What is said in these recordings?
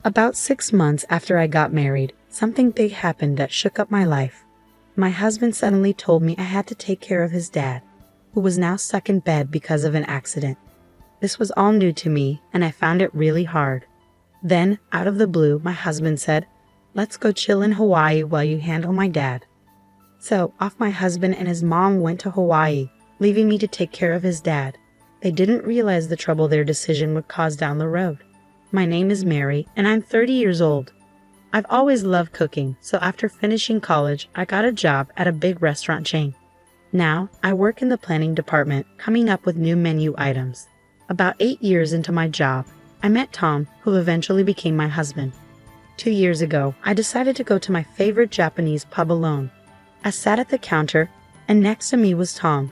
About 6 months after I got married, something big happened that shook up my life. My husband suddenly told me I had to take care of his dad, who was now stuck in bed because of an accident. This was all new to me, and I found it really hard. Then, out of the blue, my husband said, "Let's go chill in Hawaii while you handle my dad." So, off my husband and his mom went to Hawaii, leaving me to take care of his dad. They didn't realize the trouble their decision would cause down the road. My name is Mary, and I'm 30 years old. I've always loved cooking, so after finishing college, I got a job at a big restaurant chain. Now, I work in the planning department, coming up with new menu items. About 8 years into my job, I met Tom, who eventually became my husband. 2 years ago, I decided to go to my favorite Japanese pub alone. I sat at the counter, and next to me was Tom.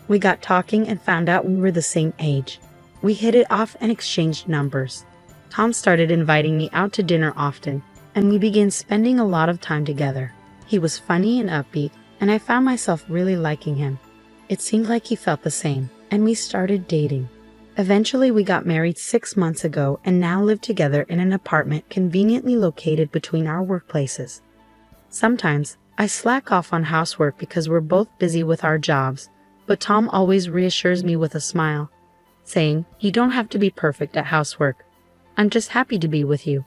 We got talking and found out we were the same age. We hit it off and exchanged numbers. Tom started inviting me out to dinner often, and we began spending a lot of time together. He was funny and upbeat, and I found myself really liking him. It seemed like he felt the same, and we started dating. Eventually, we got married 6 months ago and now live together in an apartment conveniently located between our workplaces. Sometimes, I slack off on housework because we're both busy with our jobs, but Tom always reassures me with a smile, saying, "You don't have to be perfect at housework. I'm just happy to be with you."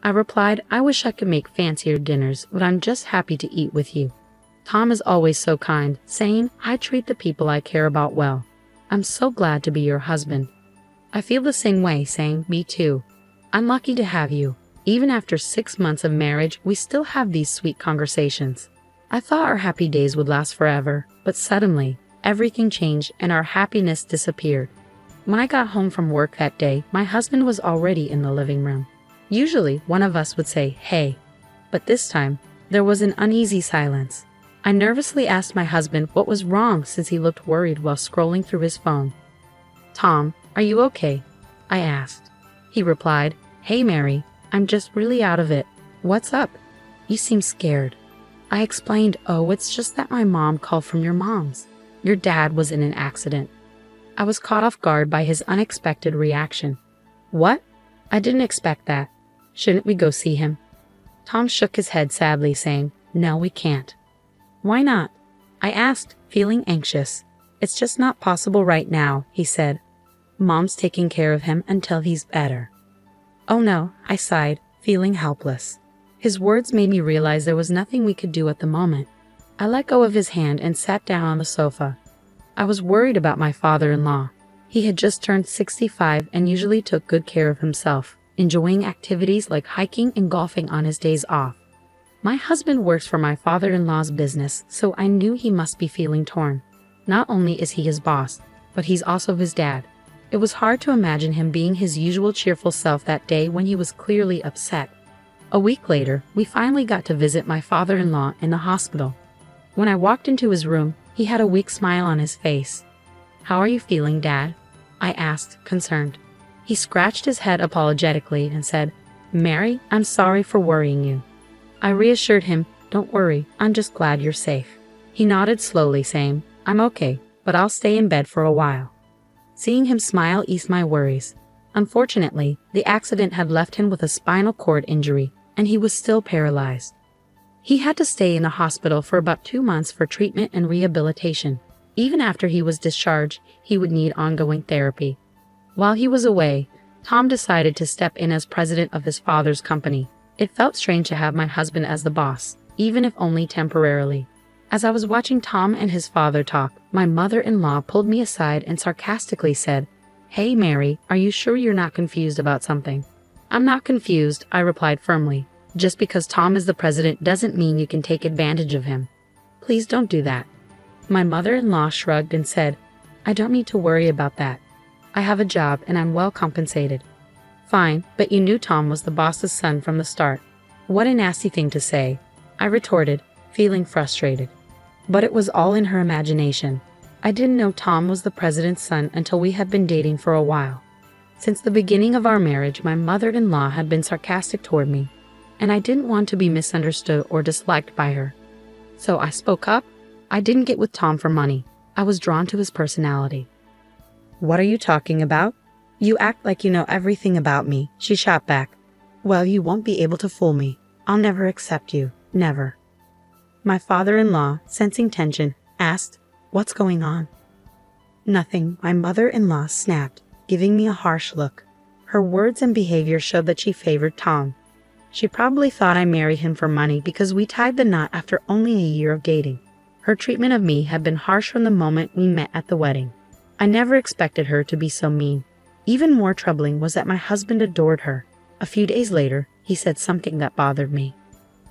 I replied, "I wish I could make fancier dinners, but I'm just happy to eat with you." Tom is always so kind, saying, "I treat the people I care about well. I'm so glad to be your husband." I feel the same way, saying, "Me too. I'm lucky to have you." Even after 6 months of marriage, we still have these sweet conversations. I thought our happy days would last forever, but suddenly, everything changed and our happiness disappeared. When I got home from work that day, my husband was already in the living room. Usually, one of us would say, "Hey," but this time, there was an uneasy silence. I nervously asked my husband what was wrong since he looked worried while scrolling through his phone. "Tom, are you okay?" I asked. He replied, "Hey Mary, I'm just really out of it. What's up? You seem scared." I explained, "Oh, it's just that my mom called from your mom's. Your dad was in an accident." I was caught off guard by his unexpected reaction. "What? I didn't expect that. Shouldn't we go see him?" Tom shook his head sadly, saying, "No, we can't." "Why not?" I asked, feeling anxious. "It's just not possible right now," he said. "Mom's taking care of him until he's better." "Oh no," I sighed, feeling helpless. His words made me realize there was nothing we could do at the moment. I let go of his hand and sat down on the sofa. I was worried about my father-in-law. He had just turned 65 and usually took good care of himself, enjoying activities like hiking and golfing on his days off. My husband works for my father-in-law's business, so I knew he must be feeling torn. Not only is he his boss, but he's also his dad. It was hard to imagine him being his usual cheerful self that day when he was clearly upset. A week later, we finally got to visit my father-in-law in the hospital. When I walked into his room, he had a weak smile on his face. "How are you feeling, Dad?" I asked, concerned. He scratched his head apologetically and said, "Mary, I'm sorry for worrying you." I reassured him, "Don't worry, I'm just glad you're safe." He nodded slowly, saying, "I'm okay, but I'll stay in bed for a while." Seeing him smile eased my worries. Unfortunately, the accident had left him with a spinal cord injury, and he was still paralyzed. He had to stay in the hospital for about 2 months for treatment and rehabilitation. Even after he was discharged, he would need ongoing therapy. While he was away, Tom decided to step in as president of his father's company. It felt strange to have my husband as the boss, even if only temporarily. As I was watching Tom and his father talk, my mother-in-law pulled me aside and sarcastically said, "Hey Mary, are you sure you're not confused about something?" "I'm not confused," I replied firmly. "Just because Tom is the president doesn't mean you can take advantage of him. Please don't do that." My mother-in-law shrugged and said, "I don't need to worry about that. I have a job and I'm well compensated." "Fine, but you knew Tom was the boss's son from the start." "What a nasty thing to say," I retorted, feeling frustrated. But it was all in her imagination. I didn't know Tom was the president's son until we had been dating for a while. Since the beginning of our marriage, my mother-in-law had been sarcastic toward me, and I didn't want to be misunderstood or disliked by her. So I spoke up. I didn't get with Tom for money. I was drawn to his personality. "What are you talking about? You act like you know everything about me," she shot back. Well, you won't be able to fool me. I'll never accept you. Never. My father-in-law, sensing tension, asked, "What's going on?" "Nothing," my mother-in-law snapped, giving me a harsh look. Her words and behavior showed that she favored Tom. She probably thought I married him for money because we tied the knot after only a year of dating. Her treatment of me had been harsh from the moment we met at the wedding. I never expected her to be so mean. Even more troubling was that my husband adored her. A few days later, he said something that bothered me.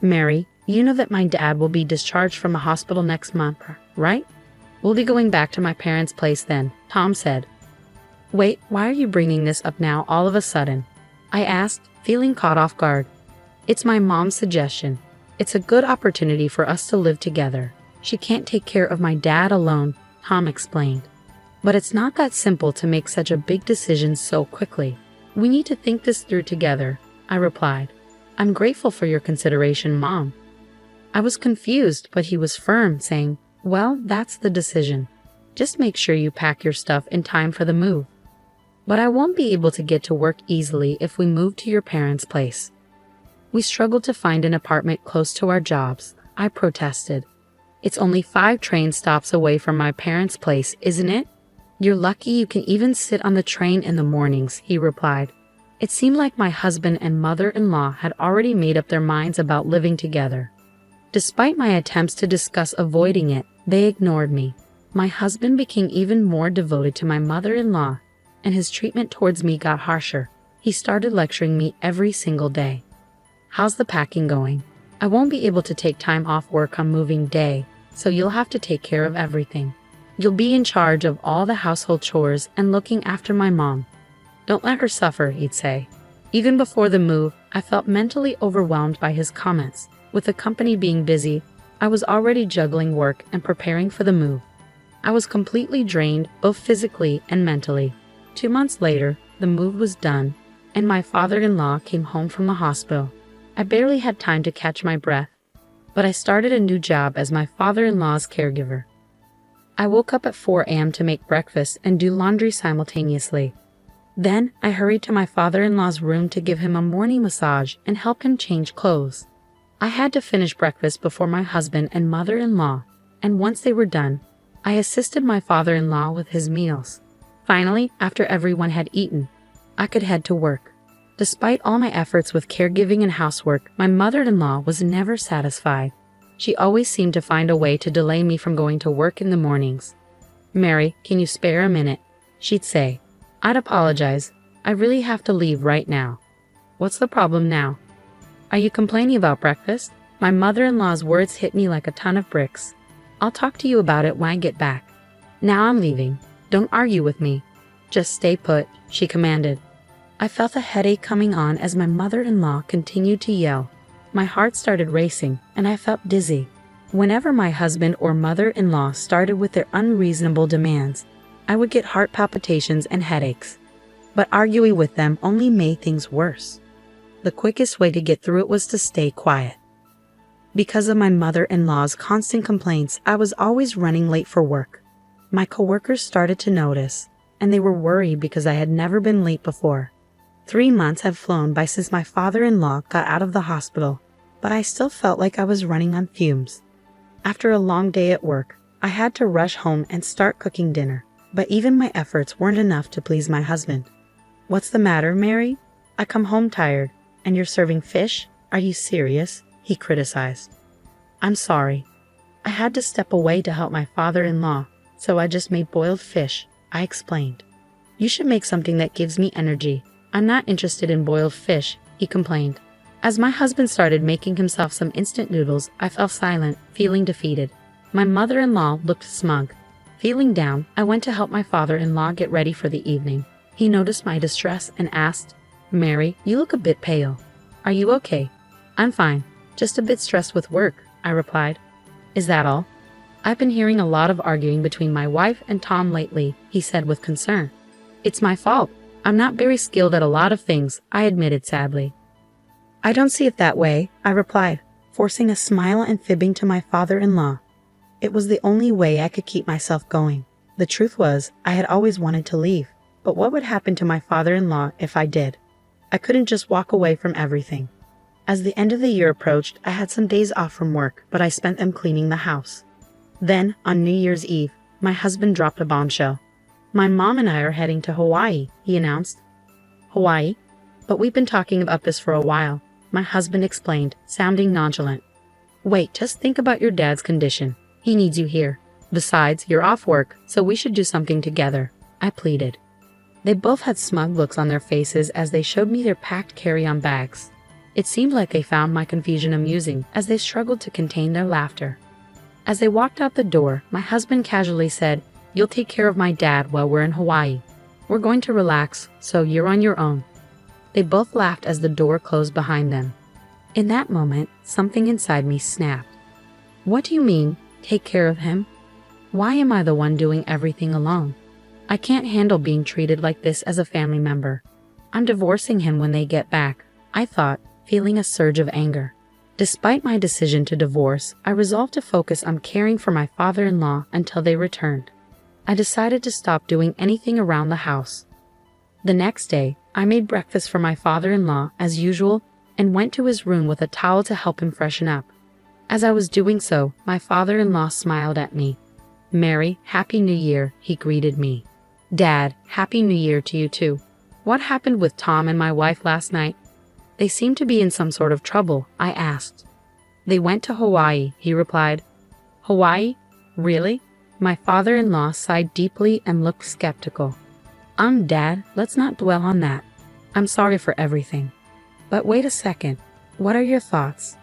"Mary, you know that my dad will be discharged from a hospital next month, right? We'll be going back to my parents' place then," Tom said. "Wait, why are you bringing this up now all of a sudden?" I asked, feeling caught off guard. "It's my mom's suggestion. It's a good opportunity for us to live together. She can't take care of my dad alone," Tom explained. "But it's not that simple to make such a big decision so quickly. We need to think this through together," I replied. "I'm grateful for your consideration, Mom." I was confused, but he was firm, saying, "Well, that's the decision. Just make sure you pack your stuff in time for the move." "But I won't be able to get to work easily if we move to your parents' place." We struggled to find an apartment close to our jobs. I protested. "It's only 5 train stops away from my parents' place, isn't it? You're lucky you can even sit on the train in the mornings," he replied. It seemed like my husband and mother-in-law had already made up their minds about living together. Despite my attempts to discuss avoiding it, they ignored me. My husband became even more devoted to my mother-in-law, and his treatment towards me got harsher. He started lecturing me every single day. "How's the packing going? I won't be able to take time off work on moving day, so you'll have to take care of everything. You'll be in charge of all the household chores and looking after my mom. Don't let her suffer," he'd say. Even before the move, I felt mentally overwhelmed by his comments. With the company being busy, I was already juggling work and preparing for the move. I was completely drained, both physically and mentally. 2 months later, the move was done, and my father-in-law came home from the hospital. I barely had time to catch my breath, but I started a new job as my father-in-law's caregiver. I woke up at 4 a.m. to make breakfast and do laundry simultaneously. Then I hurried to my father-in-law's room to give him a morning massage and help him change clothes. I had to finish breakfast before my husband and mother-in-law, and once they were done, I assisted my father-in-law with his meals. Finally, after everyone had eaten, I could head to work. Despite all my efforts with caregiving and housework, my mother-in-law was never satisfied. She always seemed to find a way to delay me from going to work in the mornings. "Mary, can you spare a minute?" she'd say. I'd apologize. "I really have to leave right now." "What's the problem now?" "Are you complaining about breakfast?" My mother-in-law's words hit me like a ton of bricks. "I'll talk to you about it when I get back. Now I'm leaving. Don't argue with me. Just stay put," she commanded. I felt a headache coming on as my mother-in-law continued to yell. My heart started racing, and I felt dizzy. Whenever my husband or mother-in-law started with their unreasonable demands, I would get heart palpitations and headaches. But arguing with them only made things worse. The quickest way to get through it was to stay quiet. Because of my mother-in-law's constant complaints, I was always running late for work. My coworkers started to notice, and they were worried because I had never been late before. 3 months had flown by since my father-in-law got out of the hospital, but I still felt like I was running on fumes. After a long day at work, I had to rush home and start cooking dinner, but even my efforts weren't enough to please my husband. "What's the matter, Mary? I come home tired, and you're serving fish? Are you serious?" he criticized. "I'm sorry. I had to step away to help my father-in-law, so I just made boiled fish," I explained. "You should make something that gives me energy. I'm not interested in boiled fish," he complained. As my husband started making himself some instant noodles, I fell silent, feeling defeated. My mother-in-law looked smug. Feeling down, I went to help my father-in-law get ready for the evening. He noticed my distress and asked, "Mary, you look a bit pale. Are you okay?" "I'm fine. Just a bit stressed with work," I replied. "Is that all?" "I've been hearing a lot of arguing between my wife and Tom lately," he said with concern. "It's my fault. I'm not very skilled at a lot of things," I admitted sadly. "I don't see it that way," I replied, forcing a smile and fibbing to my father-in-law. It was the only way I could keep myself going. The truth was, I had always wanted to leave, but what would happen to my father-in-law if I did? I couldn't just walk away from everything. As the end of the year approached, I had some days off from work, but I spent them cleaning the house. Then, on New Year's Eve, my husband dropped a bombshell. "My mom and I are heading to Hawaii," he announced. "Hawaii? But we've been talking about this for a while," my husband explained, sounding nonchalant. "Wait, just think about your dad's condition. He needs you here. Besides, you're off work, so we should do something together," I pleaded. They both had smug looks on their faces as they showed me their packed carry-on bags. It seemed like they found my confusion amusing as they struggled to contain their laughter. As they walked out the door, my husband casually said, "You'll take care of my dad while we're in Hawaii. We're going to relax, so you're on your own." They both laughed as the door closed behind them. In that moment, something inside me snapped. "What do you mean, take care of him? Why am I the one doing everything alone? I can't handle being treated like this as a family member. I'm divorcing him when they get back," I thought, feeling a surge of anger. Despite my decision to divorce, I resolved to focus on caring for my father-in-law until they returned. I decided to stop doing anything around the house. The next day, I made breakfast for my father-in-law as usual and went to his room with a towel to help him freshen up. As I was doing so, my father-in-law smiled at me. "Mary, Happy New Year," he greeted me. "Dad, Happy New Year to you too. What happened with Tom and my wife last night?" "They seem to be in some sort of trouble," I asked. "They went to Hawaii," he replied. "Hawaii? Really?" My father-in-law sighed deeply and looked skeptical. Dad, let's not dwell on that. I'm sorry for everything." "But wait a second. What are your thoughts?"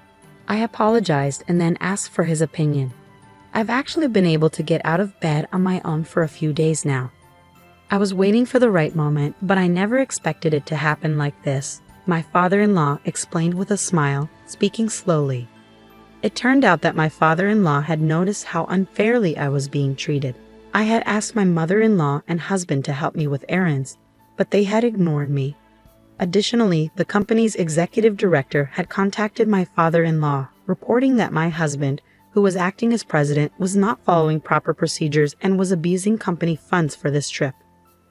I apologized and then asked for his opinion. "I've actually been able to get out of bed on my own for a few days now." I was waiting for the right moment, but I never expected it to happen like this, my father-in-law explained with a smile, speaking slowly. It turned out that my father-in-law had noticed how unfairly I was being treated. I had asked my mother-in-law and husband to help me with errands, but they had ignored me. Additionally, the company's executive director had contacted my father-in-law, reporting that my husband, who was acting as president, was not following proper procedures and was abusing company funds for this trip.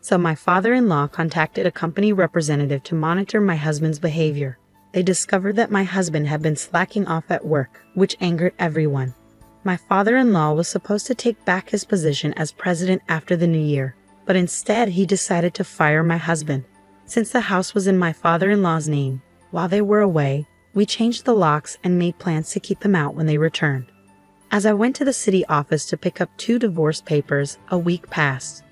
So my father-in-law contacted a company representative to monitor my husband's behavior. They discovered that my husband had been slacking off at work, which angered everyone. My father-in-law was supposed to take back his position as president after the new year, but instead he decided to fire my husband. Since the house was in my father-in-law's name, while they were away, we changed the locks and made plans to keep them out when they returned. As I went to the city office to pick up 2 divorce papers, a week passed.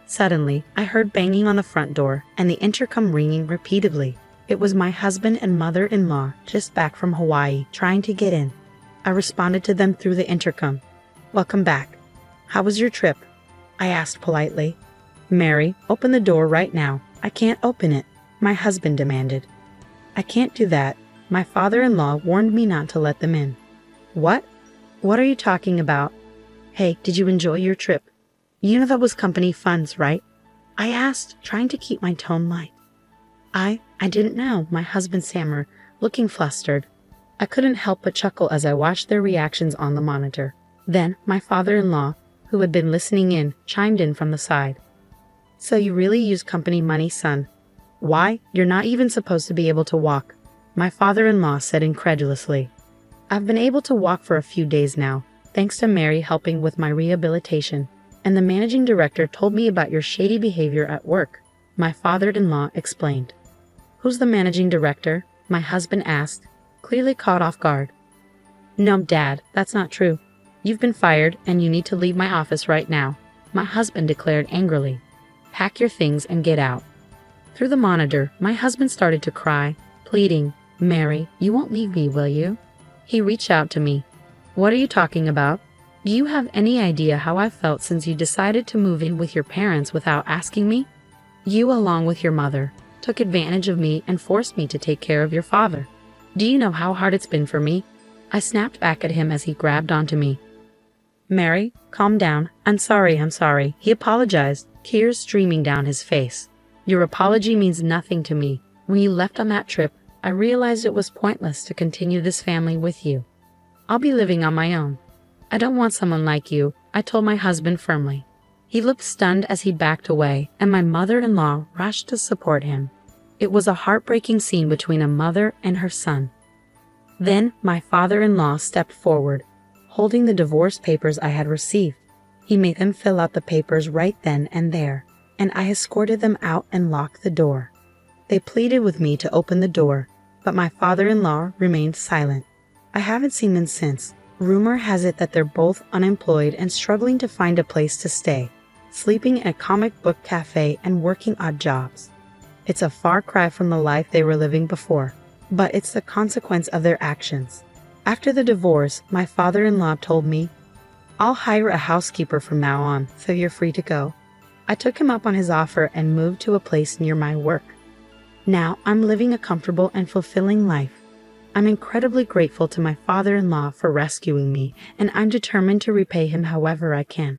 Suddenly, I heard banging on the front door and the intercom ringing repeatedly. It was my husband and mother-in-law just back from Hawaii trying to get in. I responded to them through the intercom. "Welcome back. How was your trip?" I asked politely. "Mary, open the door right now." "I can't open it," my husband demanded. "I can't do that. My father-in-law warned me not to let them in." "What? What are you talking about?" "Hey, did you enjoy your trip? You know that was company funds, right?" I asked, trying to keep my tone light. I didn't know," my husband stammered, looking flustered. I couldn't help but chuckle as I watched their reactions on the monitor. Then, my father-in-law, who had been listening in, chimed in from the side. "So you really use company money, son? Why, you're not even supposed to be able to walk," my father-in-law said incredulously. "I've been able to walk for a few days now, thanks to Mary helping with my rehabilitation, and the managing director told me about your shady behavior at work," my father-in-law explained. "Who's the managing director?" my husband asked, clearly caught off guard. "No, Dad, that's not true. You've been fired and you need to leave my office right now," my husband declared angrily. "Pack your things and get out." Through the monitor, my husband started to cry, pleading, "Mary, you won't leave me, will you?" He reached out to me. "What are you talking about? Do you have any idea how I felt since you decided to move in with your parents without asking me? You, along with your mother, took advantage of me and forced me to take care of your father. Do you know how hard it's been for me?" I snapped back at him as he grabbed onto me. "Mary, calm down. I'm sorry. He apologized, tears streaming down his face. "Your apology means nothing to me. When you left on that trip, I realized it was pointless to continue this family with you. I'll be living on my own. I don't want someone like you," I told my husband firmly. He looked stunned as he backed away, and my mother-in-law rushed to support him. It was a heartbreaking scene between a mother and her son. Then my father-in-law stepped forward, holding the divorce papers I had received. He made them fill out the papers right then and there, and I escorted them out and locked the door. They pleaded with me to open the door, but my father-in-law remained silent. I haven't seen them since. Rumor has it that they're both unemployed and struggling to find a place to stay, sleeping in a comic book cafe and working odd jobs. It's a far cry from the life they were living before, but it's the consequence of their actions. After the divorce, my father-in-law told me, "I'll hire a housekeeper from now on, so you're free to go." I took him up on his offer and moved to a place near my work. Now I'm living a comfortable and fulfilling life. I'm incredibly grateful to my father-in-law for rescuing me, and I'm determined to repay him however I can.